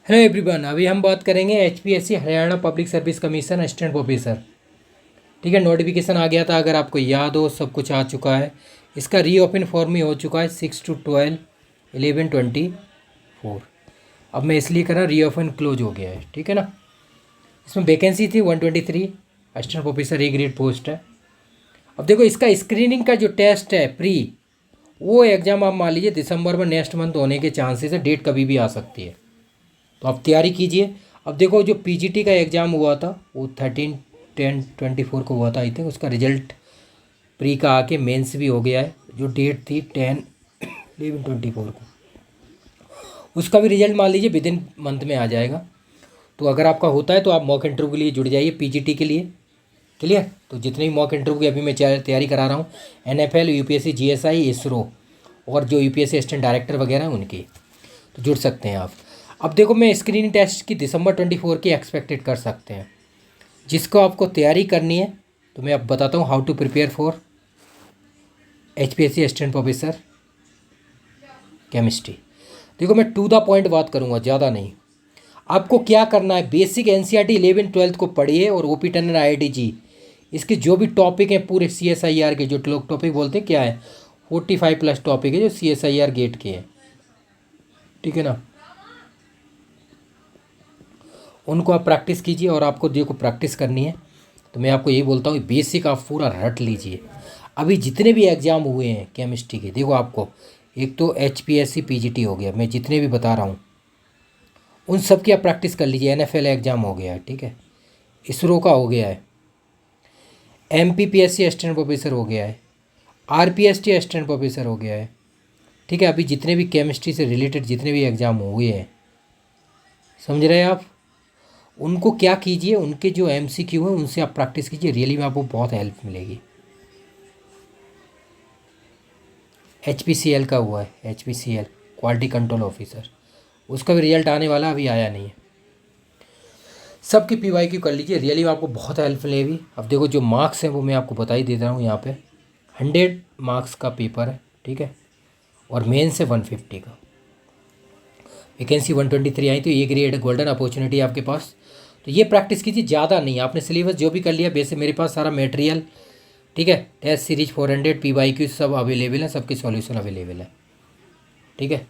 Hello everyone, अभी हम बात करेंगे HPSC Haryana public service commission assistant professor. ठीक है, नोटिफिकेशन आ गया था, अगर आपको याद हो सब कुछ आ चुका है। इसका रीओपन फॉर्म ही हो चुका है 6/12/11/24। अब मैं इसलिए कर रहा, रीओपन क्लोज हो गया है। ठीक है ना। इसमें वैकेंसी थी 123, assistant professor A grade post है। अब देखो, इसका स्क्रीनिंग का जो टेस्ट है प्री, वो एग्ज़ाम आप मान लीजिए दिसंबर में नेक्स्ट मंथ होने के चांसेस है। डेट कभी भी आ सकती है, तो आप तैयारी कीजिए। अब देखो, जो पीजीटी का एग्ज़ाम हुआ था वो 13/10/24 को हुआ था आई थिंक। उसका रिजल्ट प्री का आके मेंस भी हो गया है। जो डेट थी 10/11/24 को, उसका भी रिजल्ट मान लीजिए विद इन मंथ में आ जाएगा। तो अगर आपका होता है तो आप मॉक इंटरव्यू के लिए जुड़ जाइए पीजीटी के लिए। क्लियर। तो जितने भी मॉक इंटरव्यू की अभी मैं तैयारी करा रहा हूँ, एनएफएल, यूपीएससी, जीएसआई, इसरो और जो यूपीएससी असिस्टेंट डायरेक्टर वगैरह हैं उनकी, तो जुड़ सकते हैं आप। अब देखो, मैं स्क्रीनिंग टेस्ट की दिसंबर 24 की एक्सपेक्टेड कर सकते हैं। जिसको आपको तैयारी करनी है तो मैं अब बताता हूँ how to prepare for HPSC assistant professor chemistry. देखो, मैं टू द पॉइंट बात करूँगा, ज़्यादा नहीं। आपको क्या करना है, बेसिक एनसीईआरटी 11th-12th को पढ़िए और ओपी टंडन आईआईटी इसके जो भी टॉपिक हैं पूरे सीएसआईआर के, जो लोग टॉपिक बोलते हैं क्या है, 45+ टॉपिक है जो सीएसआईआर गेट के हैं। ठीक है ना। उनको आप प्रैक्टिस कीजिए। और आपको देखो प्रैक्टिस करनी है तो मैं आपको यही बोलता हूँ, बेसिक आप पूरा रट लीजिए। अभी जितने भी एग्ज़ाम हुए हैं केमिस्ट्री के, देखो आपको एक तो एचपीएससी पीजीटी हो गया, मैं जितने भी बता रहा हूँ उन सब की आप प्रैक्टिस कर लीजिए। एनएफएल एग्ज़ाम हो गया है, ठीक है, इसरो का हो गया है, एमपीपीएससी असिस्टेंट प्रोफेसर हो गया है, आरपीएसटी असिस्टेंट प्रोफेसर हो गया है। ठीक है, अभी जितने भी केमिस्ट्री से रिलेटेड जितने भी एग्ज़ाम हुए हैं, समझ रहे हैं आप, उनको क्या कीजिए, उनके जो एमसीक्यू हैं उनसे आप प्रैक्टिस कीजिए। रियली में आपको बहुत हेल्प मिलेगी। एचपीसीएल का हुआ है, एचपीसीएल क्वालिटी कंट्रोल ऑफिसर, उसका भी रिजल्ट आने वाला, अभी आया नहीं है। सबकी पीवाईक्यू कर लीजिए, रियली में आपको बहुत हेल्प मिलेगी। अब देखो, जो मार्क्स हैं वो मैं आपको बता ही दे रहा हूँ यहाँ पे। 100 मार्क्स का पेपर है, ठीक है, और मेन से 150 का। वैकेंसी 123 आई, तो ये ग्रेड गोल्डन अपॉर्चुनिटी आपके पास। तो ये प्रैक्टिस कीजिए, ज़्यादा नहीं। आपने सिलेबस जो भी कर लिया, बेसिक मेरे पास सारा मटेरियल, ठीक है, टेस्ट सीरीज 400 पीवाईक्यू सब अवेलेबल है, सबके सॉल्यूशन अवेलेबल है। ठीक है,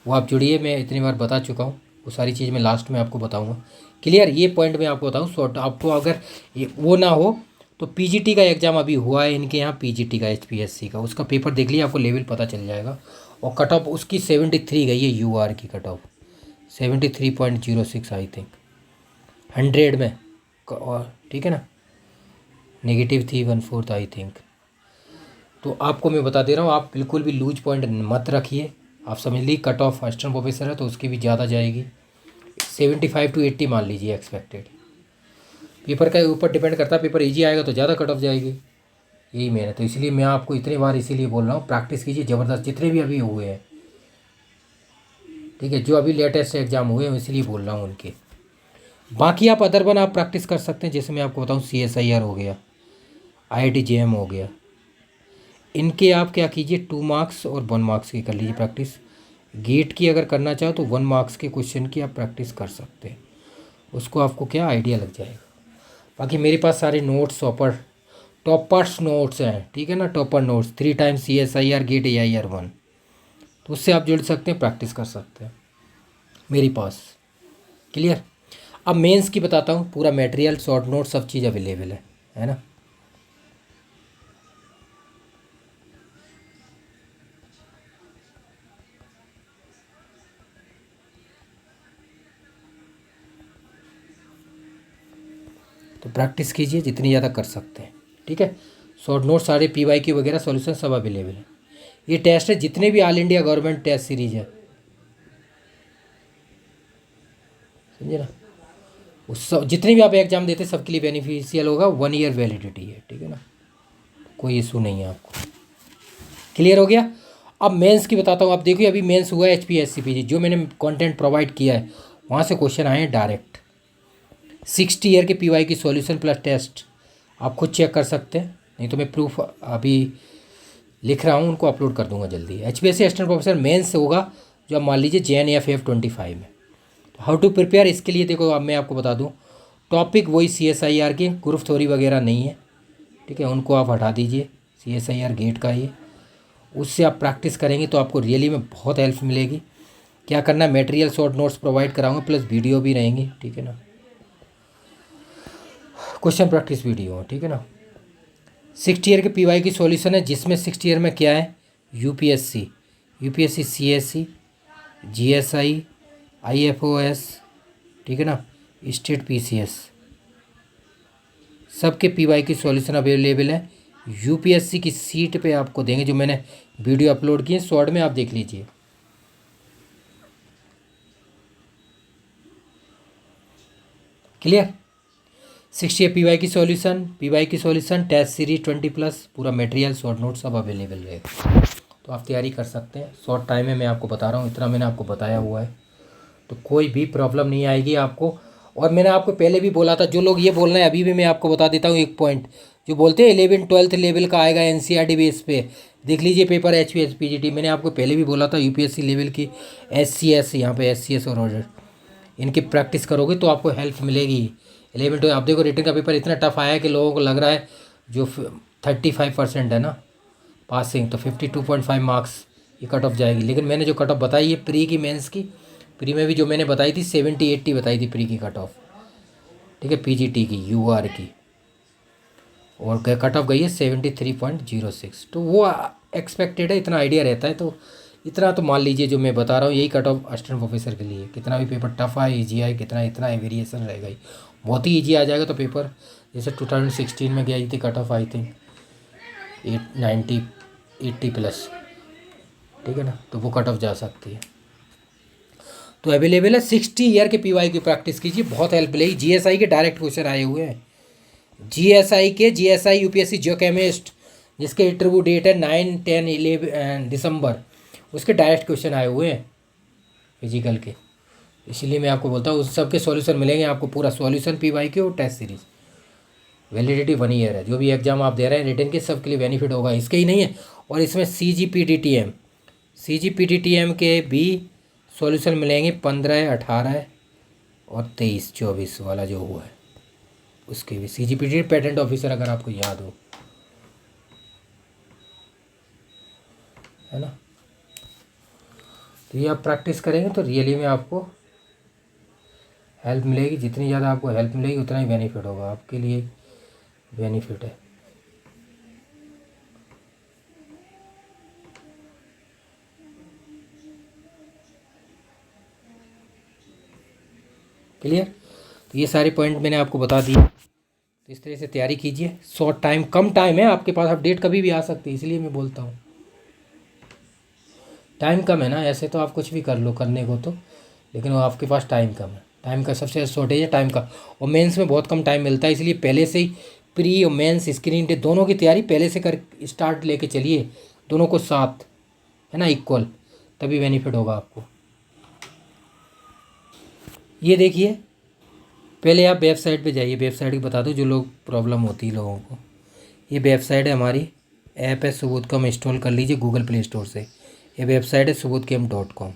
वो आप जुड़िए। मैं इतनी बार बता चुका हूँ, वो सारी चीज़ मैं लास्ट में आपको बताऊँगा। क्लियर, ये पॉइंट मैं आपको बताऊँ शॉर्ट। आपको अगर ये वो ना हो तो पीजीटी का एग्ज़ाम अभी हुआ है इनके यहाँ, पीजीटी का एचपीएससी का, उसका पेपर देख लीजिए, आपको लेवल पता चल जाएगा। और कट ऑफ उसकी 73 गई है, यूआर की कट ऑफ 73.06 आई थिंक 100 में। और ठीक है ना, नेगेटिव थी 1/4 आई थिंक। तो आपको मैं बता दे रहा हूँ, आप बिल्कुल भी लूज पॉइंट मत रखिए। आप समझ लीजिए कट ऑफ असिस्टेंट प्रोफेसर है तो उसकी भी ज़्यादा जाएगी, 75 to 80 मान लीजिए एक्सपेक्टेड। पेपर के ऊपर डिपेंड करता है, पेपर इजी आएगा तो ज़्यादा कट ऑफ जाएगी। यही मेन है, तो इसलिए मैं आपको इतनी बार इसीलिए बोल रहा हूँ, प्रैक्टिस कीजिए ज़बरदस्त, जितने भी अभी हुए हैं। ठीक है, जो अभी लेटेस्ट एग्ज़ाम हुए हैं इसलिए बोल रहा हूँ उनके। बाकी आप अदर वन आप प्रैक्टिस कर सकते हैं, जैसे मैं आपको बताऊँ सीएसआईआर हो गया, आईआईटी जेएम हो गया, इनके आप क्या कीजिए 2 मार्क्स और 1 मार्क्स की कर लीजिए प्रैक्टिस। गेट की अगर करना चाहो तो 1 मार्क्स के क्वेश्चन की आप प्रैक्टिस कर सकते हैं, उसको आपको क्या आइडिया लग जाएगा। बाकी मेरे पास सारे नोट्स टॉपर्स नोट्स हैं, ठीक है ना, topper notes 3 times CSIR GATE AIR 1, तो उससे आप जुड़ सकते हैं, प्रैक्टिस कर सकते हैं मेरे पास। क्लियर। अब मेंस की बताता हूँ, पूरा मटेरियल, शॉर्ट नोट, सब चीज़ अवेलेबल है ना। तो प्रैक्टिस कीजिए जितनी ज़्यादा कर सकते हैं। ठीक है, शॉर्ट नोट सारे पीवाईक्यू वगैरह सॉल्यूशन सब अवेलेबल है। ये टेस्ट है जितने भी all India government test series है, समझे ना, उस सब जितने भी आप एग्जाम देते हैं सबके लिए बेनिफिशियल होगा। 1 ईयर वैलिडिटी है, ठीक है ना, कोई इशू नहीं है आपको। क्लियर हो गया। अब मेंस की बताता हूँ। आप देखिए, अभी मेंस हुआ है एचपीएससी पीजी, जो मैंने कंटेंट प्रोवाइड किया है वहाँ से क्वेश्चन आए हैं डायरेक्ट। 60 ईयर के पीवाई की सॉल्यूशन प्लस टेस्ट आप खुद चेक कर सकते हैं, नहीं तो मैं प्रूफ अभी लिख रहा हूँ, उनको अपलोड कर दूंगा जल्दी। एचपीएससी असिस्टेंट प्रोफेसर मेंस होगा जो आप मान लीजिए JNFF 25 में, हाउ टू प्रिपेयर, इसके लिए देखो अब मैं आपको बता दूं, टॉपिक वही CSIR के, ग्रुप थ्योरी वगैरह नहीं है, ठीक है, उनको आप हटा दीजिए, CSIR गेट का ये, उससे आप प्रैक्टिस करेंगे तो आपको रियली में बहुत हेल्प मिलेगी। क्या करना है, मटेरियल शॉर्ट नोट्स प्रोवाइड कराऊंगा, प्लस वीडियो भी रहेंगी, ठीक है ना, क्वेश्चन प्रैक्टिस वीडियो, ठीक है ना। 60 ईयर के PY की सॉल्यूशन है, जिसमें 60 ईयर में क्या है, UPSC, CSC, GSI, IFOS, ठीक है ना, स्टेट PCS, सबके PY की सॉल्यूशन अवेलेबल है। UPSC की सीट पे आपको देंगे, जो मैंने वीडियो अपलोड किए शॉर्ट में, आप देख लीजिए। क्लियर। 60 PY की सॉल्यूशन टेस्ट सीरीज 20+, पूरा मटेरियल शॉर्ट नोट सब अवेलेबल रहेगा, तो आप तैयारी कर सकते हैं। शॉर्ट टाइम में मैं आपको बता रहा हूँ, इतना मैंने आपको बताया हुआ है, तो कोई भी प्रॉब्लम नहीं आएगी आपको। और मैंने आपको पहले भी बोला था, जो लोग ये बोल रहे हैं, अभी भी मैं आपको बता देता हूँ एक पॉइंट, जो बोलते हैं 11th-12th लेवल का आएगा NCERT बेस पे, देख लीजिए पेपर HPS PGT, मैंने आपको पहले भी बोला था UPSC लेवल की SCS, यहाँ पे SCS और ऑर्डर, इनकी प्रैक्टिस करोगे तो आपको हेल्प मिलेगी। 11 आप देखो, रिटन का पेपर इतना टफ आया है कि लोगों को लग रहा है जो 35% है ना पासिंग, तो 52.5 मार्क्स ये कट ऑफ जाएगी, लेकिन मैंने जो कट ऑफ बताई है प्री की, मेंस की, प्री में भी जो मैंने बताई थी 70-80 बताई थी प्री की कट ऑफ, ठीक है, PGT की UR की, और कट ऑफ गई है 73.06, तो वो एक्सपेक्टेड है, इतना आइडिया रहता है, तो इतना तो मान लीजिए जो मैं बता रहा हूँ, यही कट ऑफ असिस्टेंट प्रोफेसर के लिए, कितना भी पेपर टफ आए ईजी आए, कितना इतना वेरिएशन रहेगा ही, बहुत ही ईजी आ जाएगा तो पेपर, जैसे 2016 में गई थी कट ऑफ आई थिंक 80+, ठीक है ना, तो वो कट ऑफ जा सकती है। तो अवेलेबल है, 60 ईयर के PY की प्रैक्टिस कीजिए, बहुत हेल्प मिलेगी। GSI के डायरेक्ट क्वेश्चन आए हुए हैं, GSI UPSC जियोकेमिस्ट, जिसके इंटरव्यू डेट है 9, 10, 11 दिसंबर, उसके डायरेक्ट क्वेश्चन आए हुए हैं फिजिकल के, इसलिए मैं आपको बोलता हूँ उस सब के सॉल्यूशन मिलेंगे आपको, पूरा सॉल्यूशन PY के और टेस्ट सीरीज, वैलिडिटी 1 ईयर है, जो भी एग्जाम आप दे रहे हैं रिटन के, सबके लिए बेनिफिट होगा, इसके ही नहीं है। और इसमें CGPTTM के भी सॉल्यूशन मिलेंगे, 15, 18 और 23, 24 वाला जो हुआ है, उसके भी CGPT पेटेंट ऑफिसर, अगर आपको याद हो, है ना, तो ये आप प्रैक्टिस करेंगे तो रियली में आपको हेल्प मिलेगी, जितनी ज़्यादा आपको हेल्प मिलेगी उतना ही बेनिफिट होगा, आपके लिए बेनिफिट है। क्लियर। तो ये सारे पॉइंट मैंने आपको बता दिए, तो इस तरह से तैयारी कीजिए। शॉर्ट टाइम, कम टाइम है आपके पास, अपडेट कभी भी आ सकती है, इसलिए मैं बोलता हूँ टाइम कम है ना, ऐसे तो आप कुछ भी कर लो करने को तो, लेकिन वो आपके पास टाइम कम है, टाइम का सबसे शॉर्टेज है टाइम का, और मेंस में बहुत कम टाइम मिलता है, इसलिए पहले से ही प्री और मेंस स्क्रीन टेस्ट दोनों की तैयारी पहले से कर स्टार्ट लेके चलिए, दोनों को साथ, है ना, इक्वल, तभी बेनिफिट होगा आपको। ये देखिए, पहले आप वेबसाइट पे जाइए, वेबसाइट की बता दो जो लोग प्रॉब्लम होती है लोगों को, ये वेबसाइट है हमारी, ऐप है सुबोधकम, इंस्टॉल कर लीजिए गूगल प्ले स्टोर से, ये वेबसाइट है subodhkam.com।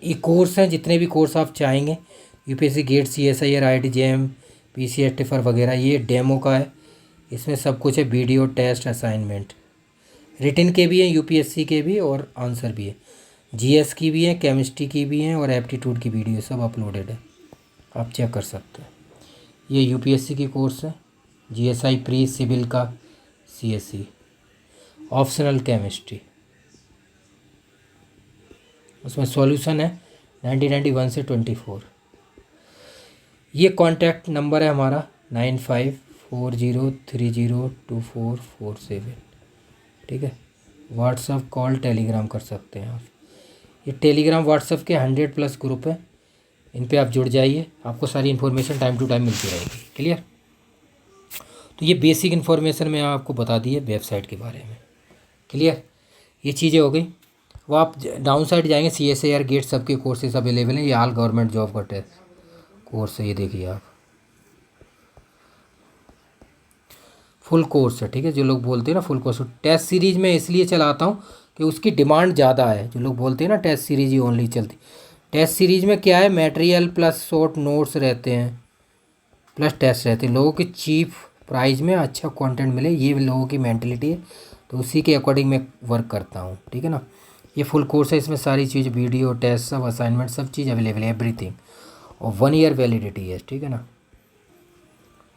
ये कोर्स हैं, जितने भी कोर्स आप चाहेंगे, UPSC GATE, CSIR, IIT JM, PCS TIFR वगैरह, ये डेमो का है, इसमें सब कुछ है, वीडियो, टेस्ट, असाइनमेंट, रिटन के भी हैं, UPSC के भी और आंसर भी है, GS की भी है, केमिस्ट्री की भी हैं, और एप्टीट्यूड की वीडियो सब अपलोडेड है, आप चेक कर सकते हैं। ये UPSC की कोर्स है, GSI प्री सिविल का, CSE ऑप्शनल केमिस्ट्री, उसमें सॉल्यूशन है 1991 से 24। ये कॉन्टैक्ट नंबर है हमारा 9540302447, ठीक है। व्हाट्सअप, कॉल, टेलीग्राम कर सकते हैं आप, ये टेलीग्राम व्हाट्सअप के 100+ ग्रुप हैं, इन पे आप जुड़ जाइए, आपको सारी इन्फॉर्मेशन टाइम टू टाइम मिलती रहेगी। क्लियर। तो ये बेसिक इन्फॉर्मेशन मैं आपको बता दी है वेबसाइट के बारे में। क्लियर, ये चीज़ें हो गई। वो आप डाउन साइड जाएंगे, CSIR गेट सबके कोर्सेज अवेलेबल हैं, ये ऑल गवर्नमेंट जॉब का टेस्ट कोर्स है, ये देखिए आप, फुल कोर्स है, ठीक है। जो लोग बोलते हैं ना फुल कोर्स, टेस्ट सीरीज में इसलिए चलाता हूँ कि उसकी डिमांड ज़्यादा है, जो लोग बोलते हैं ना टेस्ट सीरीज ही ओनली चलती, टेस्ट सीरीज में क्या है, मटेरियल प्लस शॉर्ट नोट्स रहते हैं प्लस टेस्ट रहते हैं। लोगों की चीप प्राइस में अच्छा कंटेंट मिले, ये लोगों की मेंटलिटी है, तो उसी के अकॉर्डिंग मैं वर्क करता हूँ, ठीक है ना। ये फुल कोर्स है, इसमें सारी चीज़ वीडियो टेस्ट सब असाइनमेंट सब चीज़ अवेलेबल है, एवरीथिंग, और 1 ईयर वैलिडिटी है, ठीक है ना।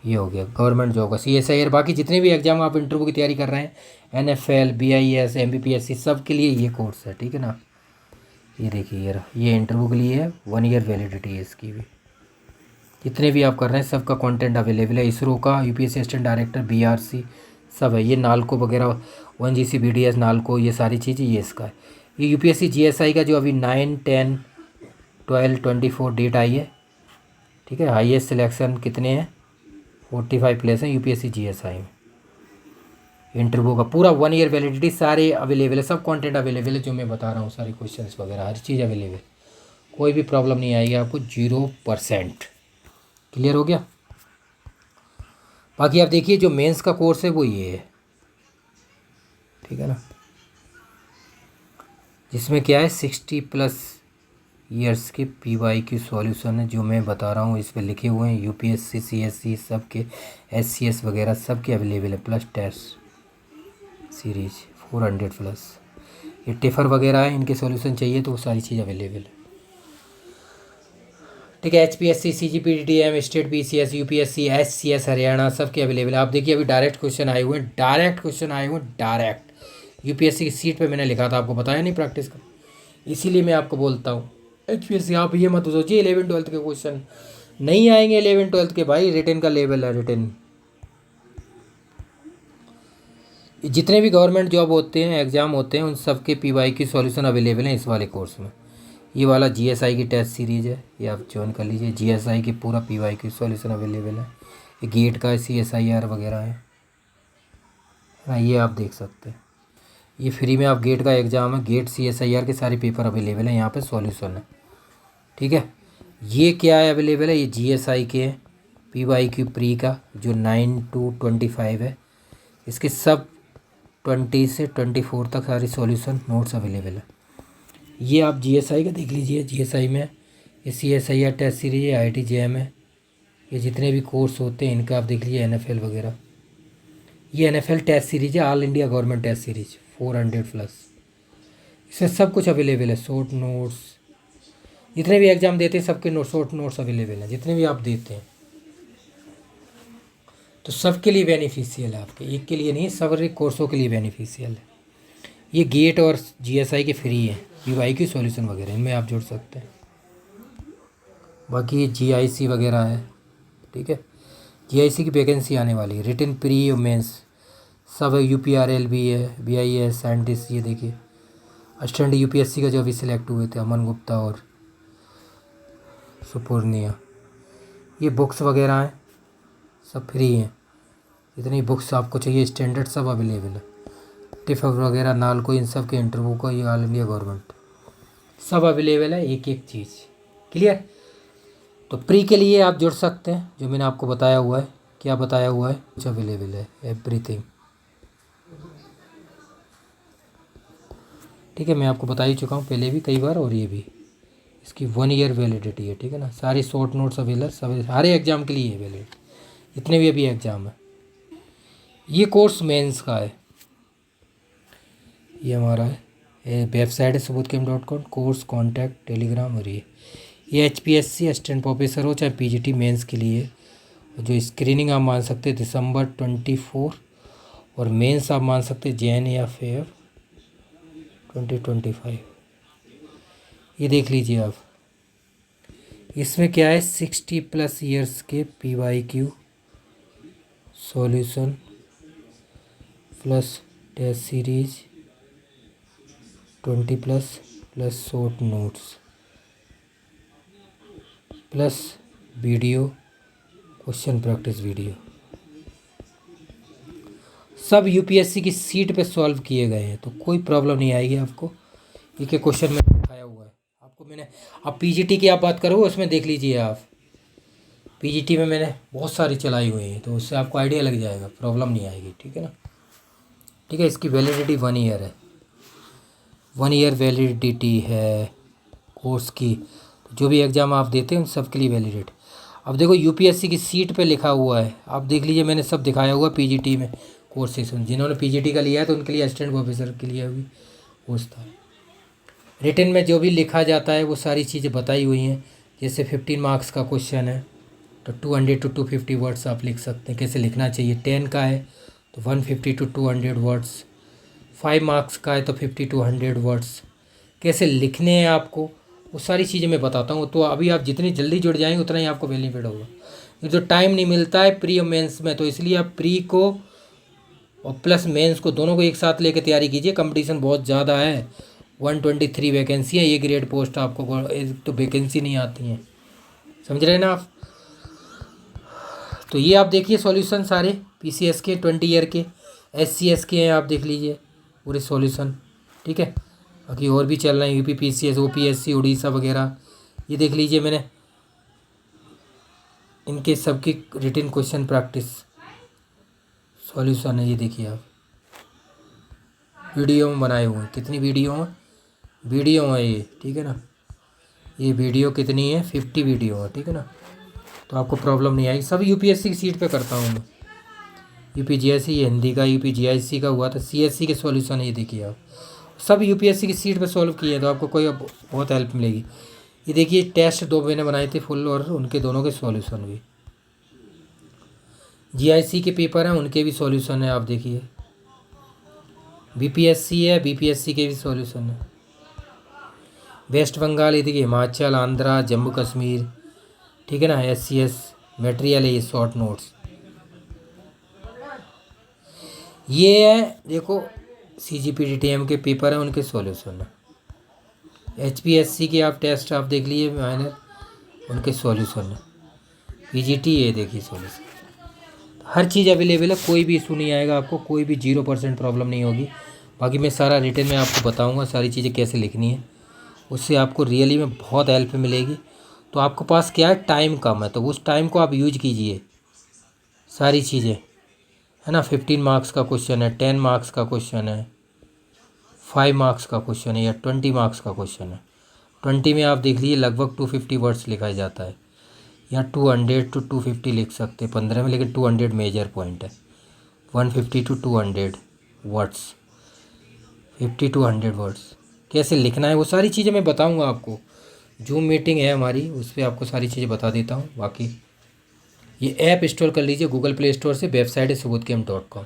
ये हो गया गवर्नमेंट जॉब का CSIR। बाकी जितने भी एग्जाम आप इंटरव्यू की तैयारी कर रहे हैं, NFL BIS MPPSC सब के लिए ये कोर्स है, ठीक है ना। ये देखिए ये इंटरव्यू के लिए है, 1 ईयर वैलिडिटी है इसकी भी। जितने भी आप कर रहे हैं सबका कंटेंट अवेलेबल है। इसरो का UPSC असिस्टेंट डायरेक्टर BRC सब है, ये नालको वगैरह 1GC BDS नालको ये सारी चीज़ें ये इसका है। ये UPSC GSI का जो अभी 9, 10, 12, 24 डेट आई है, ठीक है। हाईएस्ट सिलेक्शन कितने हैं, 45 प्लेस हैं UPSC GSI में। इंटरव्यू का पूरा 1 ईयर वैलिडिटी सारे अवेलेबल है, सब कंटेंट अवेलेबल है जो मैं बता रहा हूँ, सारे क्वेश्चंस वगैरह हर चीज़ अवेलेबल, कोई भी प्रॉब्लम नहीं आएगी आपको, 0%। क्लियर हो गया। बाकी आप देखिए जो मेंस का कोर्स है वो ये है, ठीक है ना, जिसमें क्या है 60+ ईयर्स के PYQ सॉल्यूशन है जो मैं बता रहा हूँ, इस पर लिखे हुए हैं। UPSC CSC सब के SCS वगैरह सब के अवेलेबल है, प्लस टेस्ट सीरीज 400+। ये टिफर वगैरह है, इनके सॉल्यूशन चाहिए तो वो सारी चीज़ अवेलेबल है, ठीक है। HPSC CGP DTM state BCS UPSC SCS Haryana सब के अवेलेबल है। आप देखिए अभी डायरेक्ट क्वेश्चन आए हुए हैं, डायरेक्ट क्वेश्चन आए हुए हैं, डायरेक्ट UPSC की सीट पे मैंने लिखा था, आपको बताया नहीं प्रैक्टिस का, इसीलिए मैं आपको बोलता हूँ HPSC। आप ये मत सोचिए 11th-12th के क्वेश्चन नहीं आएंगे, 11th-12th के भाई रिटर्न का लेवल है, रिटर्न जितने भी गवर्नमेंट जॉब होते हैं एग्ज़ाम होते हैं उन सब के PYQ सॉल्यूशन अवेलेबल हैं इस वाले कोर्स में। ये वाला GSI की टेस्ट सीरीज है, ये आप ज्वाइन कर लीजिए। GSI की पूरा PYQ सॉल्यूशन अवेलेबल है। ये गेट का CSIR वगैरह है ना, ये आप देख सकते हैं। ये फ्री में आप गेट का एग्ज़ाम है, गेट CSIR के सारे पेपर अवेलेबल हैं, यहाँ पे सॉल्यूशन है, ठीक है। ये क्या है अवेलेबल है, ये GSI के PYQ प्री का जो 9 to 25 है, इसके सब 20 से 24 तक सारी सॉल्यूशन नोट्स अवेलेबल है। ये आप GSI का देख लीजिए, GSI में ये CSIR टेस्ट सीरीज है, IIT JM है, ये जितने भी कोर्स होते हैं इनका आप देख लीजिए, NFL वगैरह। ये NFL टेस्ट सीरीज है, all India government test series 400+, इसमें सब कुछ अवेलेबल है। शॉर्ट नोट्स जितने भी एग्ज़ाम देते हैं सबके शॉर्ट नोट्स अवेलेबल हैं, जितने भी आप देते हैं, तो सबके लिए बेनिफिशियल है, आपके एक के लिए नहीं, सब कोर्सों के लिए बेनिफिशियल है। ये गेट और GSI के फ्री है, PYQ सॉल्यूशन वगैरह इनमें आप जुड़ सकते हैं। बाकी ये GIC वगैरह है, ठीक है। GIC की वैकेंसी आने वाली है, रिटन प्री और मेंस सब है। UPRL भी है, BIS साइंटिस्ट, ये देखिए असिस्टेंट UPSC का जो अभी सिलेक्ट हुए थे अमन गुप्ता और सुपूर्णिया। ये बुक्स वगैरह हैं, सब फ्री हैं, जितनी बुक्स आपको चाहिए स्टैंडर्ड सब अवेलेबल है। टिफर वगैरह नालको इन सब के इंटरव्यू का ये ऑल इंडिया गवर्नमेंट सब अवेलेबल है, एक एक चीज़। क्लियर। तो प्री के लिए आप जुड़ सकते हैं, जो मैंने आपको बताया हुआ है, क्या बताया हुआ है, कुछ अवेलेबल है, एवरीथिंग, ठीक है। मैं आपको बता ही चुका हूँ पहले भी कई बार, और ये भी इसकी 1 ईयर वैलिडिटी है, ठीक है ना। सारी शॉर्ट नोट्स अवेलेबल सब हर एग्ज़ाम के लिए अवेलेबल, जितने भी अभी एग्ज़ाम है। ये कोर्स मेंस का है, ये हमारा है, वेबसाइट है subodhkem.com, कोर्स कॉन्टैक्ट टेलीग्राम। और ये HPSC असिस्टेंट प्रोफेसर हो चाहे PGT मेंस के लिए, जो स्क्रीनिंग आप मान सकते हैं December 24, और मेंस आप मान सकते हैं Jan या Feb 2025। ये देख लीजिए आप, इसमें क्या है 60+ ईयर्स के PYQ solution plus test series 20+ short notes plus video question practice video, सब UPSC की सीट पे सॉल्व किए गए हैं, तो कोई प्रॉब्लम नहीं आएगी आपको। एक एक क्वेश्चन में दिखाया हुआ है आपको मैंने। अब PGT की आप बात करो, उसमें देख लीजिए आप, PGT में मैंने बहुत सारी चलाई हुई है, तो उससे आपको आइडिया लग जाएगा, प्रॉब्लम नहीं आएगी, ठीक है ना। ठीक है, इसकी वैलिडिटी 1 ईयर है, 1 ईयर वैलिडिटी है कोर्स की। जो भी एग्ज़ाम आप देते हैं उन सब के लिए वैलिडेट। अब देखो यूपीएससी की सीट पे लिखा हुआ है, आप देख लीजिए, मैंने सब दिखाया हुआ पीजीटी में कोर्सेज। जिन्होंने पीजीटी का लिया है तो उनके लिए असिस्टेंट प्रोफेसर के लिए भी पूछता है। रिटन में जो भी लिखा जाता है वो सारी चीज़ें बताई हुई हैं। जैसे 15 मार्क्स का क्वेश्चन है तो 200 to 250 वर्ड्स आप लिख सकते हैं, कैसे लिखना चाहिए। 10 का है तो 150 to 200 वर्ड्स। 5 मार्क्स का है तो 50 to 100 वर्ड्स, कैसे लिखने हैं आपको, वो सारी चीज़ें मैं बताता हूँ। तो अभी आप जितनी जल्दी जुड़ जाएंगे उतना ही आपको बेनिफिट होगा। ये जो टाइम नहीं मिलता है प्री और मेंस में, तो इसलिए आप प्री को और प्लस मेंस को दोनों को एक साथ लेकर तैयारी कीजिए। कंपटीशन बहुत ज़्यादा है, 123 वैकेंसी है, ए ग्रेड पोस्ट आपको तो वैकेंसी नहीं आती हैं, समझ रहे हैं ना आप। तो ये आप देखिए सॉल्यूशन सारे पीसीएस के 20 ईयर के, एससीएस के हैं, आप देख लीजिए पूरे सॉल्यूशन, ठीक है। बाकी और भी चल रहे हैं, यूपी पीसीएस, ओपीएससी, उड़ीसा वगैरह, ये देख लीजिए मैंने इनके सबकी रिटन क्वेश्चन प्रैक्टिस सॉल्यूशन है। ये देखिए आप वीडियो में बनाए हुए हैं, कितनी वीडियो है ये, ठीक है ना। ये वीडियो कितनी है, 50 वीडियो है, ठीक है ना। तो आपको प्रॉब्लम नहीं आएगी। सब यूपीएससी की सीट पे करता हूँ मैं। यूपीजीएससी ये हिंदी का, यूपीजीआईसी का हुआ था, सीएससी के सॉल्यूशन ये देखिए आप, सब यूपीएससी की सीट पे सॉल्व किए, तो आपको कोई बहुत हेल्प मिलेगी। ये देखिए टेस्ट 2 मैंने बनाए थे फुल, और उनके दोनों के सॉल्यूशन भी। जीआईसी के पेपर हैं उनके भी सॉल्यूशन है, आप देखिए। बीपीएससी है, बीपीएससी के भी सॉल्यूशन है। वेस्ट बंगाल, ये देखिए हिमाचल, आंध्रा, जम्मू कश्मीर, ठीक है ना। एससीएस मटेरियल है, ये शॉर्ट नोट्स। ये है देखो सीजीपीटीटीएम के पेपर हैं उनके सॉल्यूशन है। एचपीएससी के आप टेस्ट आप देख लीजिए माइनर, उनके सॉल्यूशन है। पीजीटी ये देखिए सॉल्यूशन, हर चीज़ अवेलेबल है, कोई भी इशू नहीं आएगा आपको, कोई भी 0% प्रॉब्लम नहीं होगी। बाकी मैं सारा रिटन में आपको बताऊंगा सारी चीज़ें कैसे लिखनी है, उससे आपको रियली में बहुत हेल्प मिलेगी। तो आपके पास क्या है, टाइम कम है, तो उस टाइम को आप यूज कीजिए, सारी चीज़ें है ना। 15 मार्क्स का क्वेश्चन है, 10 मार्क्स का क्वेश्चन है, 5 मार्क्स का क्वेश्चन है, या 20 मार्क्स का क्वेश्चन है। 20 में आप देख लीजिए लगभग 250 वर्ड्स लिखा जाता है, या 200 to 250 लिख सकते हैं 15 में, लेकिन 200 मेजर पॉइंट है। 150 to 200 वर्ड्स, 50 to 100 वर्ड्स, कैसे लिखना है वो सारी चीज़ें मैं बताऊंगा आपको। जूम मीटिंग है हमारी, उस पर आपको सारी चीज़ें बता देता हूँ। बाकी ये ऐप इंस्टॉल कर लीजिए गूगल प्ले स्टोर से, वेबसाइट है subodhkm.com।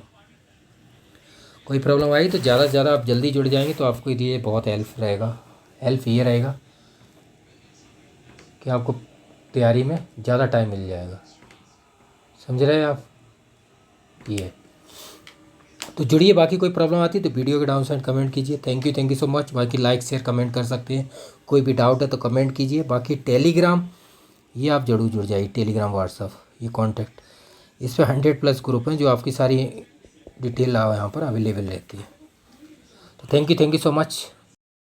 कोई प्रॉब्लम आई तो ज़्यादा से ज़्यादा आप जल्दी जुड़ जाएंगे तो आपको ये बहुत हेल्प ये रहेगा कि आपको तैयारी में ज़्यादा टाइम मिल जाएगा, समझ रहे हैं आप। ये तो जुड़िए, बाकी कोई प्रॉब्लम आती है तो वीडियो के डाउन साइड कमेंट कीजिए। Thank you so much. बाकी लाइक शेयर कमेंट कर सकते हैं, कोई भी डाउट है तो कमेंट कीजिए। बाकी टेलीग्राम ये आप जरूर जुड़ जाइए, टेलीग्राम व्हाट्सअप ये कॉन्टैक्ट, इस पर 100+ ग्रुप हैं जो आपकी सारी डिटेल यहाँ पर अवेलेबल रहती है। तो थैंक यू सो मच।